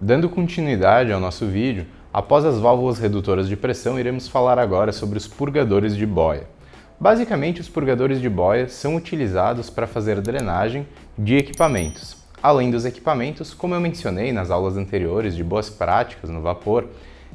Dando continuidade ao nosso vídeo, após as válvulas redutoras de pressão, iremos falar agora sobre os purgadores de boia. Basicamente, os purgadores de boia são utilizados para fazer drenagem de equipamentos. Além dos equipamentos, como eu mencionei nas aulas anteriores de boas práticas no vapor,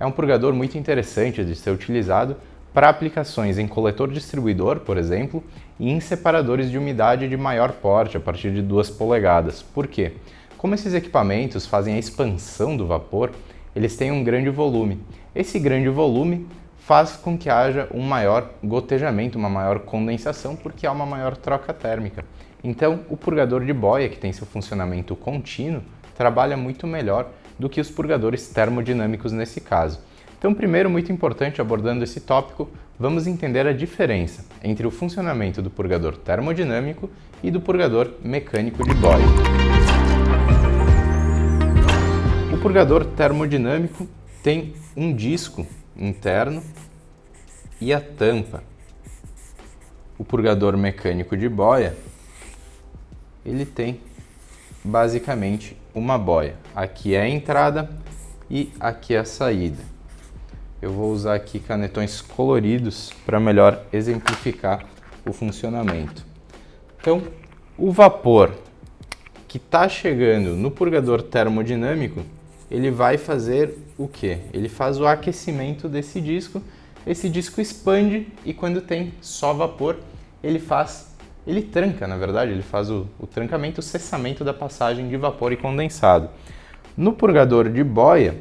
é um purgador muito interessante de ser utilizado para aplicações em coletor distribuidor, por exemplo, e em separadores de umidade de maior porte, a partir de 2 polegadas. Por quê? Como esses equipamentos fazem a expansão do vapor, eles têm um grande volume. Esse grande volume faz com que haja um maior gotejamento, uma maior condensação, porque há uma maior troca térmica. Então, o purgador de boia, que tem seu funcionamento contínuo, trabalha muito melhor do que os purgadores termodinâmicos nesse caso. Então, primeiro, muito importante, abordando esse tópico, vamos entender a diferença entre o funcionamento do purgador termodinâmico e do purgador mecânico de boia. O purgador termodinâmico tem um disco interno e a tampa. O purgador mecânico de boia, ele tem basicamente uma boia. Aqui é a entrada e aqui é a saída. Eu vou usar aqui canetões coloridos para melhor exemplificar o funcionamento. Então, o vapor que está chegando no purgador termodinâmico, ele vai fazer o quê? Ele faz o aquecimento desse disco, esse disco expande e quando tem só vapor, ele tranca, na verdade, ele faz o trancamento, o cessamento da passagem de vapor e condensado. No purgador de boia,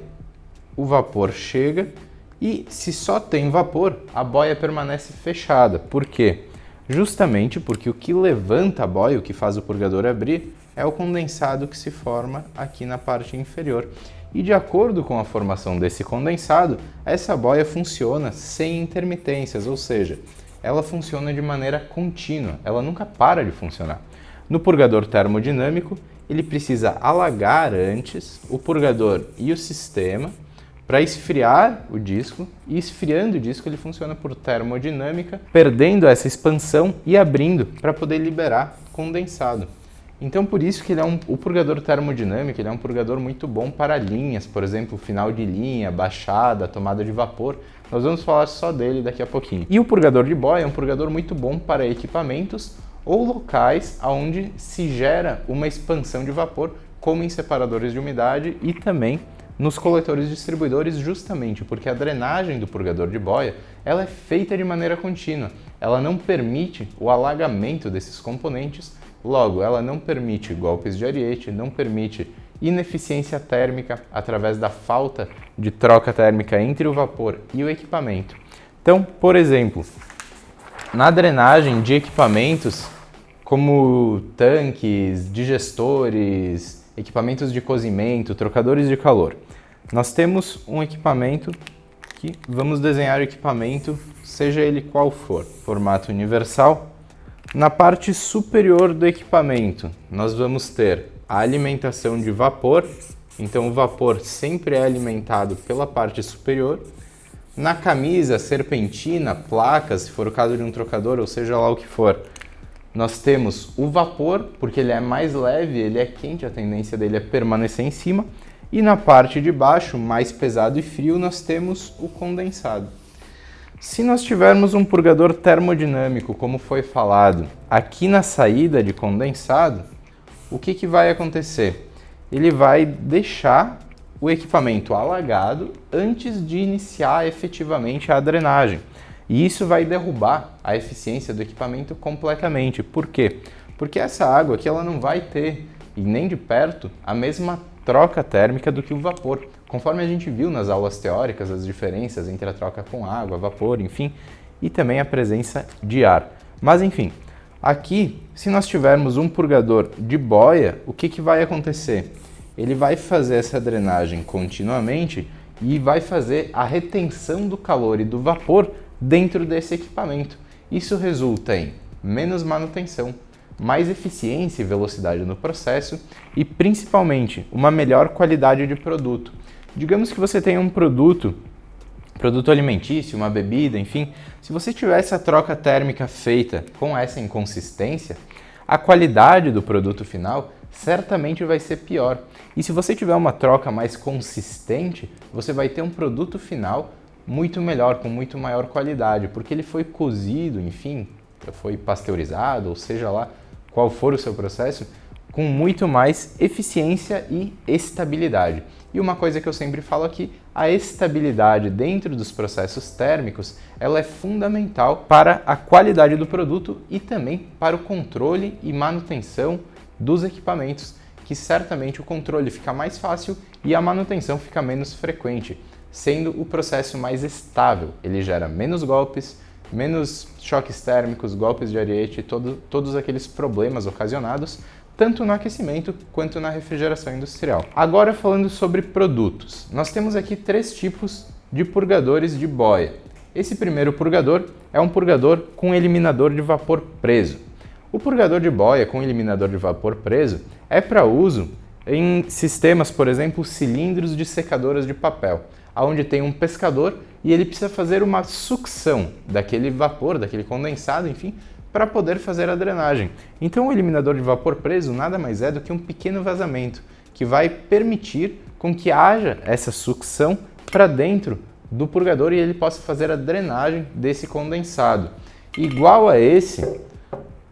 o vapor chega e se só tem vapor, a boia permanece fechada. Por quê? Justamente porque o que levanta a boia, o que faz o purgador abrir, é o condensado que se forma aqui na parte inferior. E de acordo com a formação desse condensado, essa boia funciona sem intermitências, ou seja, ela funciona de maneira contínua, ela nunca para de funcionar. No purgador termodinâmico, ele precisa alagar antes o purgador e o sistema para esfriar o disco, e esfriando o disco ele funciona por termodinâmica, perdendo essa expansão e abrindo para poder liberar condensado. Então, por isso que o purgador termodinâmico ele é um purgador muito bom para linhas, por exemplo, final de linha, baixada, tomada de vapor. Nós vamos falar só dele daqui a pouquinho. E o purgador de boia é um purgador muito bom para equipamentos ou locais onde se gera uma expansão de vapor, como em separadores de umidade e também nos coletores distribuidores, justamente porque a drenagem do purgador de boia ela é feita de maneira contínua. Ela não permite o alagamento desses componentes. Logo, ela não permite golpes de ariete, não permite ineficiência térmica através da falta de troca térmica entre o vapor e o equipamento. Então, por exemplo, na drenagem de equipamentos como tanques, digestores, equipamentos de cozimento, trocadores de calor, nós temos um equipamento que vamos desenhar o equipamento, seja ele qual for, formato universal. Na parte superior do equipamento, nós vamos ter a alimentação de vapor, então o vapor sempre é alimentado pela parte superior. Na camisa, serpentina, placas, se for o caso de um trocador, ou seja lá o que for, nós temos o vapor, porque ele é mais leve, ele é quente, a tendência dele é permanecer em cima. E na parte de baixo, mais pesado e frio, nós temos o condensado. Se nós tivermos um purgador termodinâmico, como foi falado, aqui na saída de condensado, o que vai acontecer? Ele vai deixar o equipamento alagado antes de iniciar efetivamente a drenagem. E isso vai derrubar a eficiência do equipamento completamente. Por quê? Porque essa água aqui ela não vai ter, e nem de perto, a mesma troca térmica do que o vapor. Conforme a gente viu nas aulas teóricas, as diferenças entre a troca com água, vapor, enfim, e também a presença de ar. Mas enfim, aqui, se nós tivermos um purgador de boia, o que vai acontecer? Ele vai fazer essa drenagem continuamente e vai fazer a retenção do calor e do vapor dentro desse equipamento. Isso resulta em menos manutenção, mais eficiência e velocidade no processo e, principalmente, uma melhor qualidade de produto. Digamos que você tenha um produto alimentício, uma bebida, enfim, se você tiver essa troca térmica feita com essa inconsistência, a qualidade do produto final certamente vai ser pior. E se você tiver uma troca mais consistente, você vai ter um produto final muito melhor, com muito maior qualidade, porque ele foi cozido, enfim, foi pasteurizado, ou seja lá qual for o seu processo, com muito mais eficiência e estabilidade. E uma coisa que eu sempre falo aqui, a estabilidade dentro dos processos térmicos, ela é fundamental para a qualidade do produto e também para o controle e manutenção dos equipamentos, que certamente o controle fica mais fácil e a manutenção fica menos frequente, sendo o processo mais estável. Ele gera menos golpes, menos choques térmicos, golpes de ariete, todos aqueles problemas ocasionados tanto no aquecimento quanto na refrigeração industrial. Agora falando sobre produtos, nós temos aqui 3 tipos de purgadores de boia. Esse primeiro purgador é um purgador com eliminador de vapor preso. O purgador de boia com eliminador de vapor preso é para uso em sistemas, por exemplo, cilindros de secadoras de papel, onde tem um pescador e ele precisa fazer uma sucção daquele vapor, daquele condensado, enfim, para poder fazer a drenagem. Então o eliminador de vapor preso nada mais é do que um pequeno vazamento que vai permitir com que haja essa sucção para dentro do purgador e ele possa fazer a drenagem desse condensado. Igual a esse,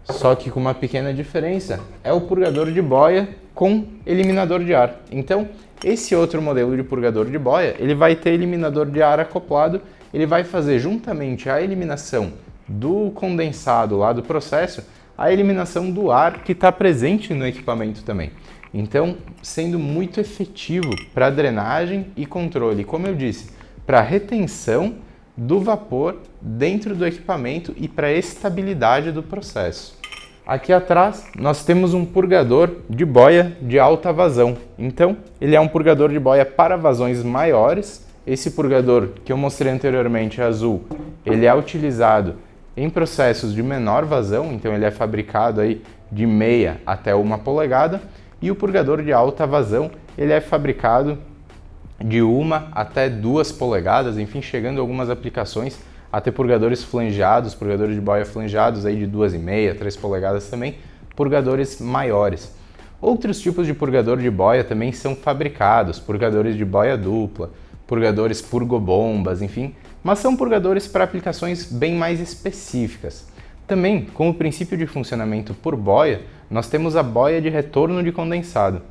só que com uma pequena diferença, é o purgador de boia com eliminador de ar. Então esse outro modelo de purgador de boia, ele vai ter eliminador de ar acoplado, ele vai fazer juntamente a eliminação do condensado lá do processo, a eliminação do ar que está presente no equipamento também. Então, sendo muito efetivo para drenagem e controle, como eu disse, para retenção do vapor dentro do equipamento e para estabilidade do processo. Aqui atrás nós temos um purgador de boia de alta vazão. Então, ele é um purgador de boia para vazões maiores. Esse purgador que eu mostrei anteriormente, azul, ele é utilizado em processos de menor vazão, então ele é fabricado aí de meia até 1 polegada, e o purgador de alta vazão, ele é fabricado de 1 até 2 polegadas, enfim, chegando a algumas aplicações a ter purgadores flangeados, purgadores de boia flangeados aí de 2,5, 3 polegadas também, purgadores maiores. Outros tipos de purgador de boia também são fabricados, purgadores de boia dupla, purgadores purgobombas, enfim, mas são purgadores para aplicações bem mais específicas. Também, com o princípio de funcionamento por boia, nós temos a boia de retorno de condensado.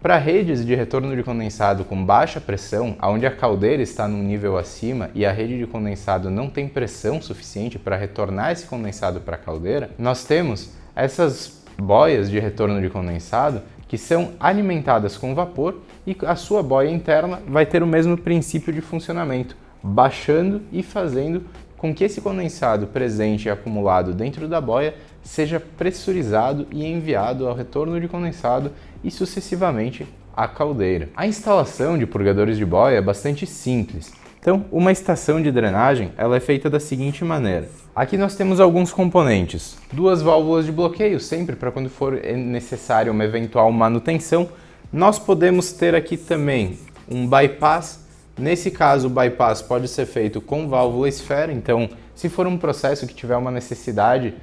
Para redes de retorno de condensado com baixa pressão, onde a caldeira está num nível acima e a rede de condensado não tem pressão suficiente para retornar esse condensado para a caldeira, nós temos essas boias de retorno de condensado que são alimentadas com vapor e a sua boia interna vai ter o mesmo princípio de funcionamento, baixando e fazendo com que esse condensado presente e acumulado dentro da boia seja pressurizado e enviado ao retorno de condensado e sucessivamente à caldeira. A instalação de purgadores de boia é bastante simples. Então, uma estação de drenagem ela é feita da seguinte maneira. Aqui nós temos alguns componentes. 2 válvulas de bloqueio, sempre para quando for necessária uma eventual manutenção. Nós podemos ter aqui também um bypass. Nesse caso, o bypass pode ser feito com válvula esfera, então se for um processo que tiver uma necessidade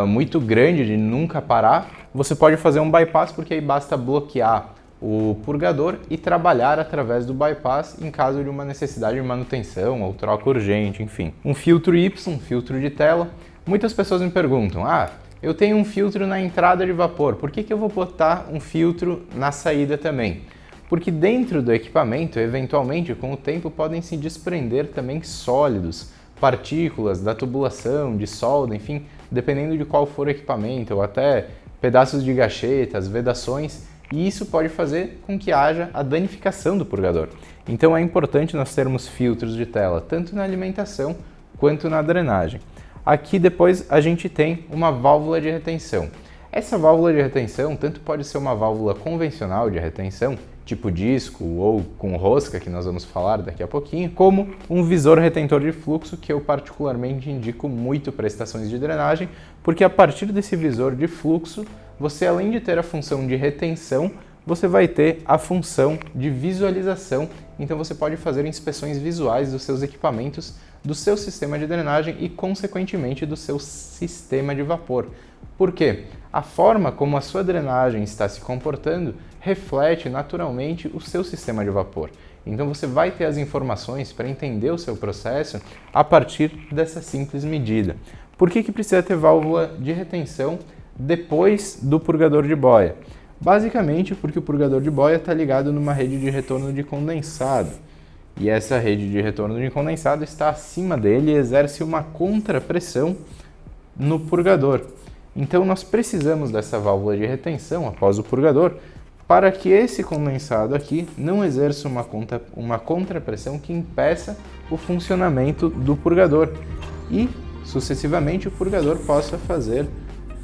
muito grande de nunca parar, você pode fazer um bypass porque aí basta bloquear o purgador e trabalhar através do bypass em caso de uma necessidade de manutenção ou troca urgente, enfim. Um filtro Y, um filtro de tela. Muitas pessoas me perguntam, eu tenho um filtro na entrada de vapor, por que eu vou botar um filtro na saída também? Porque dentro do equipamento, eventualmente, com o tempo, podem se desprender também sólidos, partículas da tubulação, de solda, enfim, dependendo de qual for o equipamento, ou até pedaços de gachetas, vedações, e isso pode fazer com que haja a danificação do purgador. Então é importante nós termos filtros de tela, tanto na alimentação quanto na drenagem. Aqui depois a gente tem uma válvula de retenção. Essa válvula de retenção tanto pode ser uma válvula convencional de retenção, tipo disco ou com rosca, que nós vamos falar daqui a pouquinho, como um visor retentor de fluxo, que eu particularmente indico muito para estações de drenagem, porque a partir desse visor de fluxo, você além de ter a função de retenção, você vai ter a função de visualização. Então você pode fazer inspeções visuais dos seus equipamentos, do seu sistema de drenagem e, consequentemente, do seu sistema de vapor. Por quê? A forma como a sua drenagem está se comportando reflete naturalmente o seu sistema de vapor. Então você vai ter as informações para entender o seu processo a partir dessa simples medida. Por que precisa ter válvula de retenção depois do purgador de boia? Basicamente porque o purgador de boia está ligado numa rede de retorno de condensado. E essa rede de retorno de condensado está acima dele e exerce uma contrapressão no purgador. Então nós precisamos dessa válvula de retenção após o purgador para que esse condensado aqui não exerça uma contrapressão que impeça o funcionamento do purgador e, sucessivamente, o purgador possa fazer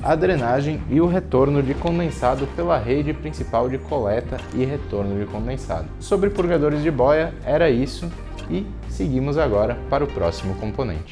a drenagem e o retorno de condensado pela rede principal de coleta e retorno de condensado. Sobre purgadores de boia, era isso e seguimos agora para o próximo componente.